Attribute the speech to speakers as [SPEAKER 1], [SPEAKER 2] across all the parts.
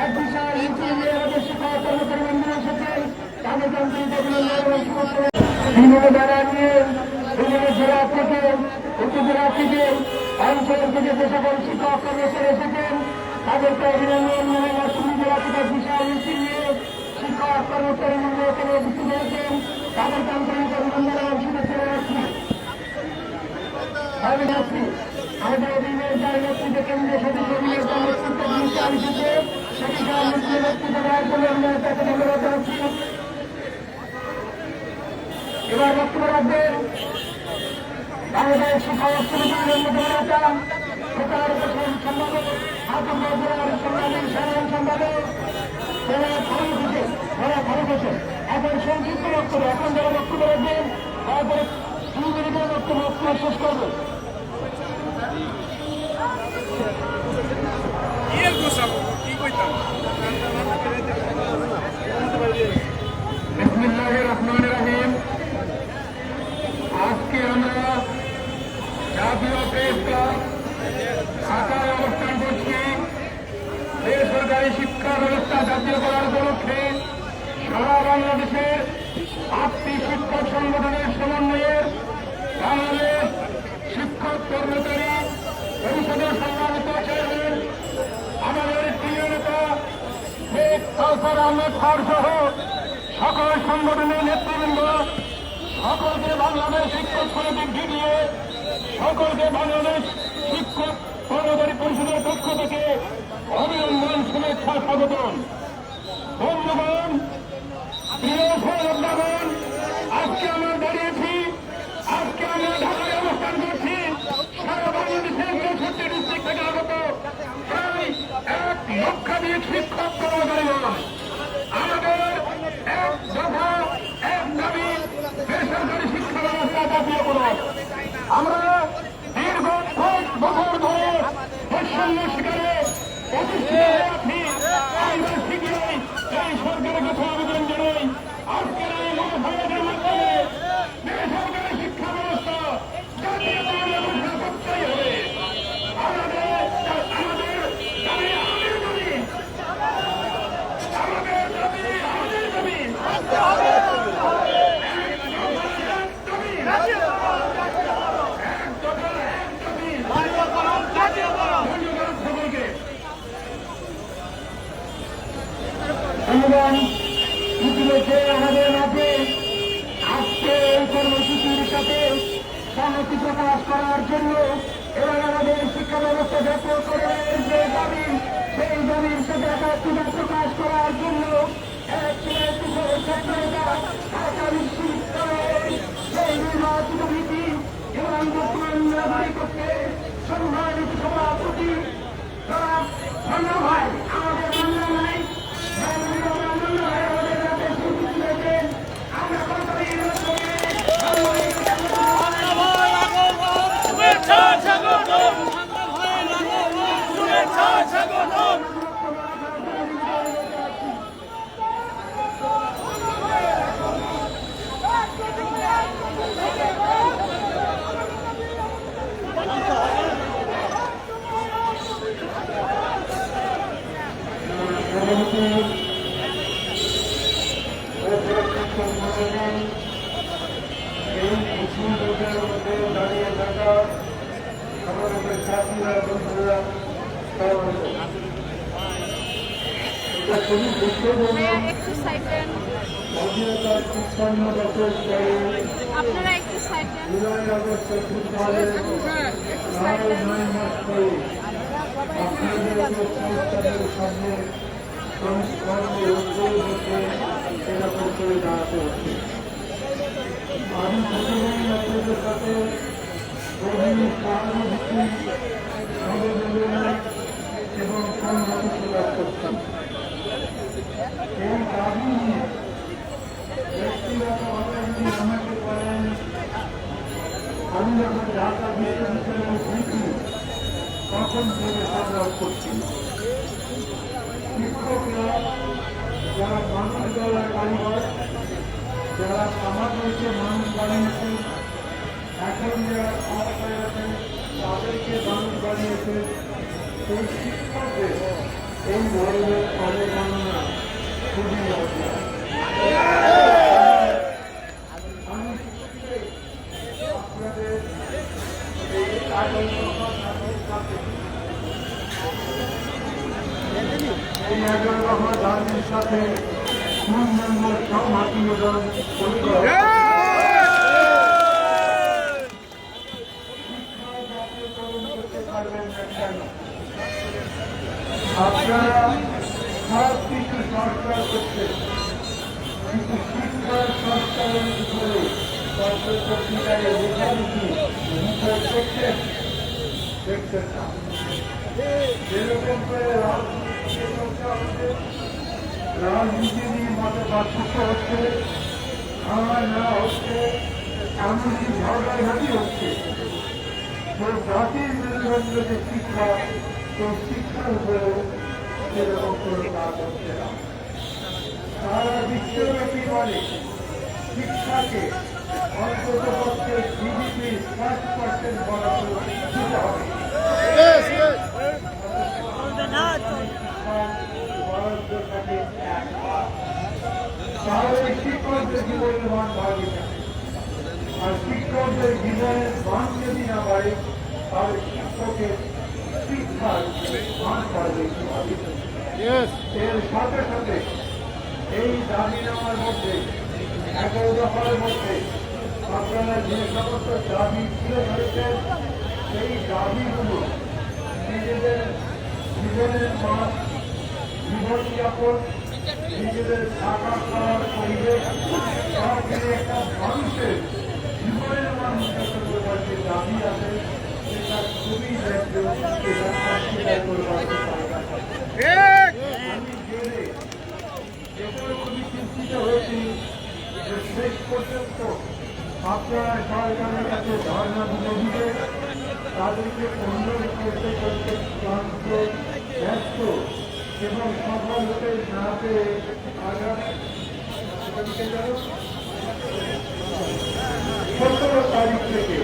[SPEAKER 1] এক বিশাল আমাদের শিক্ষক কর্মচারী বন্ধুরা এসেছেন, তাদেরকে আন্তরিক অভিনন্দন বিভিন্ন জায়গা নিয়ে বিভিন্ন জেলা থেকে উপজেলা থেকে অঞ্চল থেকে যে সকল শিক্ষক কর্মচারী এসেছেন তাদেরকে অভিনন্দন নরসিংদী জেলা থেকে বিশাল নিয়ে শিক্ষক কর্মচারী মূল্য এখানে উপস্থিত হয়েছেন, তাদেরকে আন্তরিক অভিনন্দন এবং শুভেচ্ছা জানাচ্ছি। আমাদের অভিনয় যার নেতৃত্বে কেন্দ্রীয় সদস্য নেতৃত্বে এসেছে সেটি নেতৃত্ব দেওয়ার জন্য আমরা তাকে ধন্যবাদ জানাচ্ছি। এবার বক্তব্য রাখবেন বাংলাদেশ শিক্ষক সমিতির অন্যতম নেতা সম্পাদক সাধারণ সম্পাদক ফারুক হোসেন। এখন সংক্ষিপ্ত বক্তব্য, এখন যারা বক্তব্য রাখবেন তারপরে 2 মিনিটের বক্তব্য শেষ করবেন। বিসমিল্লাহির রহমানির রহিম। আজকে আমরা জাতীয় প্রেস ক্লাব ঢাকায় অবস্থান করছি। বেসরকারি শিক্ষা ব্যবস্থা জাতীয় করার উপলক্ষে সারা বাংলাদেশের 8টি শিক্ষক সংগঠনের সমন্বয়ের বাংলাদেশ শিক্ষক কর্মচারী পরিষদের সম্মানিত চেয়ারম্যান আমাদের প্রিয় নেতা শেখ কাউসার আহমেদ খান সহ সকল সংগঠনের নেতৃবৃন্দ, সকলকে বাংলাদেশ শিক্ষক সমিতির ভিডিও, সকলকে বাংলাদেশ শিক্ষক কর্মচারী পরিষদের পক্ষ থেকে অভিনন্দন, শুভেচ্ছা, স্বাগতম। বন্ধুগণ, প্রিয় সহযোদ্ধাগণ, আজকে আমরা দাঁড়িয়েছি, আজকে আমরা ঢাকায় অবস্থান করছি। সারা বাংলাদেশের 64 ডিস্ট্রিক্ট থেকে আগত প্রায় 1 লক্ষাধিক শিক্ষক কর্মচারীগণ আমাদের এক দফা এক দাবি বেসরকারি শিক্ষা ব্যবস্থা জাতীয়করণ। আমরা দীর্ঘ 5 বছর ধরে বৈষম্য শিকারে প্রতিষ্ঠিত আছি। আমরা শিখিয়ে এই সরকারের কাছে আবেদন জানাই, আজকের এই মহাসমাজের মাধ্যমে বেসরকারি শিক্ষা ব্যবস্থা জাতীয়করণ ব্যবস্থা করতেই হবে। আমাদের দাবি, আমাদের দাবি, আমাদের দাবি, আমাদের দাবি। ইতিমধ্যে আমাদের মাঝে আজকে এই কর্মসূচির সাথে সংহতি প্রকাশ করার জন্য এবং আমাদের শিক্ষা ব্যবস্থা জাতীয়করণের যে দাবি সেই দাবির সাথে একাত্মতা প্রকাশ করার জন্য ঢাকা বিশ্ববিদ্যালয়ের সেই নির্বাচিত নীতি এবং বর্তমান নাগরিকত্বে সম্মানিত সভাপতি ভাই আমাদের মান্না নাই দাঁড়িয়ে থাকা আমাদের সাথীরা বন্ধুরা এটা খুবই গুরুত্বপূর্ণ। স্বাধীনতার ৫৫ বছর পরে জুলাই আগস্ট 9 মাস পরে আপনাদের সংস্থাদের সামনে সংস্করণে উজ্জ্বল হতে এরকম করে দাঁড়াতে হচ্ছে। আমি প্রথমেই আপনাদের সাথে গভীর সহানুভূতি, সমবেদনা এবং সংহতি প্রকাশ করছি। এই দাবি নিয়ে ব্যক্তিগতভাবে যদি আমাকে বলেন, আমি যখন ঢাকা বিশ্ববিদ্যালয়ে ঘুরছি তখন থেকে সংগ্রাম করছি। শিক্ষকরা যারা মানুষ গলার কারিগর, যারা সমাজকে মানুষ বানিয়েছে, এখন যারা ক্ষমতায় আছে তাদেরকে মানুষ বানিয়েছে, সেই শিক্ষকদের এই ধরনের এই 11 দফা দাবির সাথে পূর্ণাঙ্গ সংহতি এবং আপনারা সব কিছু সংস্কার করছেন, কিন্তু শিক্ষার সংস্কারের উপরে সত্যিকারে লেখালেখি দেখছেন দেখছেন না। যেরকম করে রাজনীতি নিয়ে মতে পার্থক্য হচ্ছে, আমার না হচ্ছে, এমনকি ঝগড়াঝাটি হচ্ছে। তো জাতির মেরুদণ্ড যে শিক্ষা, তো শিক্ষার উপরেও সেরকম করে কাজ হচ্ছে না। সারা বিশ্বব্যাপী বলে শিক্ষাকে অন্তত পক্ষে জিডিপির 5% বরাদ্দ দিতে হবে। তাহলে শিক্ষকদের জীবনের মান বাড়বে না, আর শিক্ষকদের জীবনের মান যদি না বাড়ে তাহলে শিক্ষকের শিক্ষার মান বাড়বে কিভাবে? এর সাথে সাথে এই দাবিনামার মধ্যে 11 দফার মধ্যে আপনারা যে সমস্ত দাবি তুলে ধরেছেন, সেই দাবিগুলো নিজেদের জীবনের মান, জীবনযাপন, নিজেদের থাকা খাওয়ার পরিবেশ সব মিলে একটা মানুষের জীবনের মান উন্নত করবার যে দাবি আছে সেটা খুবই ন্যায্য, সেটা অস্বীকার করবার আমি জেনে এটাও খুবই চিন্তিত হয়েছি যে শেষ পর্যন্ত আপনারা সরকারের কাছে ধর্ণা দিতে তাদেরকে অনুরোধ করতে করতে ক্লান্ত, ব্যস্ত এবং সফল হতে না পেরে আগামী 17 তারিখ থেকে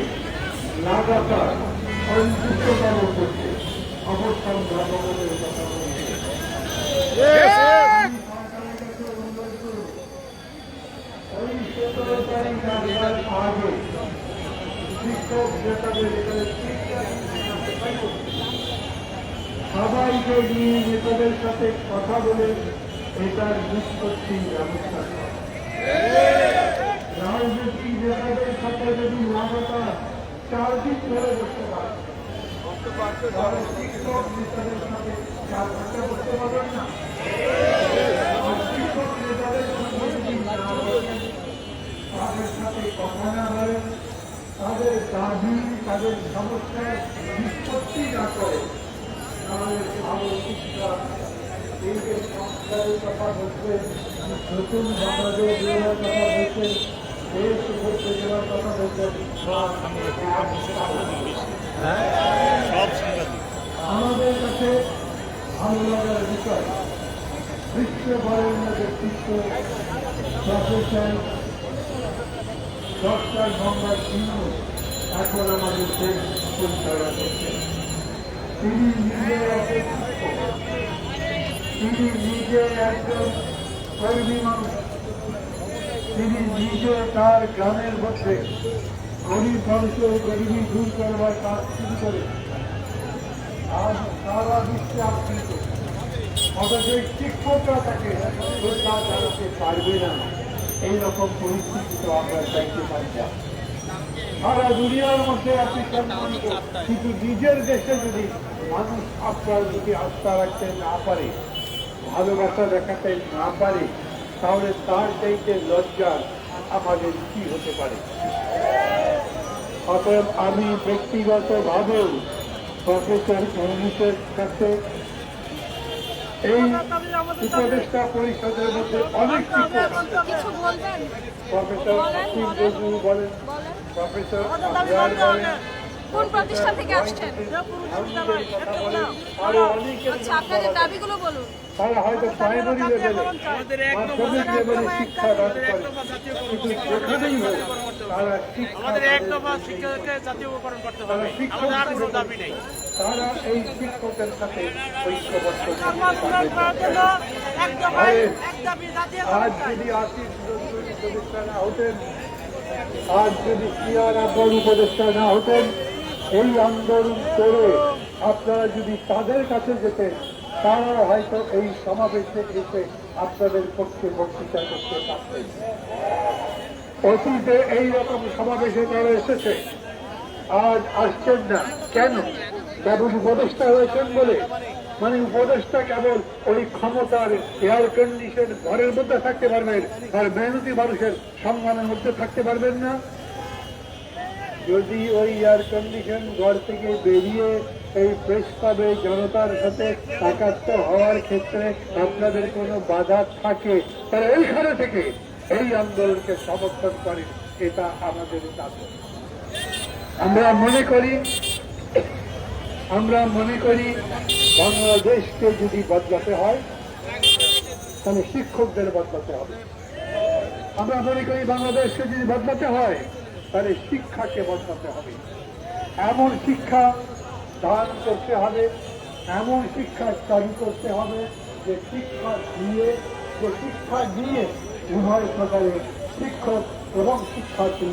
[SPEAKER 1] লাগাতার অনির্দিষ্টতম করছে অবস্থান ধর্মঘটের কথা বলছে। ওই 17 তারিখ আসার আগে শিক্ষক নেতাদের এখানে সবাইকে নিয়ে নেতাদের সাথে কথা বলে এটার নিষ্পত্তির ব্যবস্থা করা। রাজনৈতিক নেতাদের সাথে যদি লাগাতার 4 দিন ধরে বসতে পারে তাহলে শিক্ষক নেতাদের সাথে 4 ঘন্টা বসতে পারবেন না। আর শিক্ষক নেতাদের সাথে যদি তাদের সাথে কথা না বলেন, তাদের দাবি, তাদের সমস্যার নিষ্পত্তি না করে, তাহলে ভালো শিক্ষা, এই যে সংস্কারের কথা বলছেন, নতুন সমাজে দেওয়ার কথা বলছেন, দেশ করতে দেওয়ার কথা বলছেন, আমাদের কাছে ভালো লাগার বিষয় বিশ্ববরেণ্য ব্যক্তিত্ব প্রফেসর ডক্টর মোহাম্মদ ইউনূস এখন আমাদের দেশ পরিচালনা করছেন। তিনি নিজে একজন কর্মী মানুষ। তিনি নিজে তার গ্রামের মধ্যে গরিব মানুষের গরিবী দূর করবার কাজ শুরু করে আজ সারা বিশ্বে আপ্লিত। অথচ শিক্ষকরা তাকে কাজ চালাতে পারবে না, এইরকম পরিস্থিতি তো আমরা চাইতে পারি না। সারা দুনিয়ার মধ্যে আপনি সম্মানিত, কিন্তু নিজের দেশে যদি মানুষ আপনার যদি আস্থা রাখতে না পারে, ভালোবাসা দেখাতে না পারে, তাহলে তার চাইতে লজ্জা আমাদের কি হতে পারে? অতএব আমি ব্যক্তিগতভাবেও প্রফেসর ইউনূসের কাছে এই উপদেষ্টা পরিষদের মধ্যে অনেক কিছু প্রফেসর আসিফ নজরুল বলেন, প্রফেসর আজহার বলেন,
[SPEAKER 2] কোন প্রতিষ্ঠান থেকে আসছেন?
[SPEAKER 1] আরো অনেকে
[SPEAKER 2] আপনাদের দাবিগুলো বলুন।
[SPEAKER 1] তারা হয়তো প্রাইমারি লেভেলে, মাধ্যমিক লেভেলে শিক্ষা দান করে, কিন্তু যেখানেই হোক তারা তারা এই শিক্ষকের সাথে ঐক্যবদ্ধ। আজ যদি আসিফ নজরুল উপদেষ্টা না হতেন, আজ যদি সিআর আব্বাস উপদেষ্টা না হতেন, এই আন্দোলন করে আপনারা যদি তাদের কাছে যেতেন,
[SPEAKER 3] তারাও হয়তো এই সমাবেশে এসে আপনাদের পক্ষে বক্তৃতা করতে পারতেন। অতীতে এইরকম সমাবেশে তারা এসেছে, আজ আসছেন না কেন? কেবল উপদেষ্টা হয়েছেন বলে? মানে উপদেষ্টা কেবল ওই ক্ষমতার এয়ার কন্ডিশন ঘরের মধ্যে থাকতে পারবেন আর মেহনতি মানুষের সম্মানের মধ্যে থাকতে পারবেন না? যদি ওই এয়ার কন্ডিশন ঘর থেকে বেরিয়ে এই প্রেস ক্লাবে জনতার সাথে একাত্ম হওয়ার ক্ষেত্রে আপনাদের কোনো বাধা থাকে, তারা এইখানে থেকে এই আন্দোলনকে সমর্থন করে, এটা আমাদের দাবি। আমরা মনে করি বাংলাদেশকে যদি বদলাতে হয় তাহলে শিক্ষকদের বদলাতে হবে। আমরা মনে করি বাংলাদেশকে যদি বদলাতে হয় তাহলে শিক্ষাকে বদলাতে হবে। এমন শিক্ষা দান করতে হবে, এমন শিক্ষা চালু করতে হবে যে শিক্ষা দিয়ে উভয় প্রকারের শিক্ষক এবং শিক্ষার্থী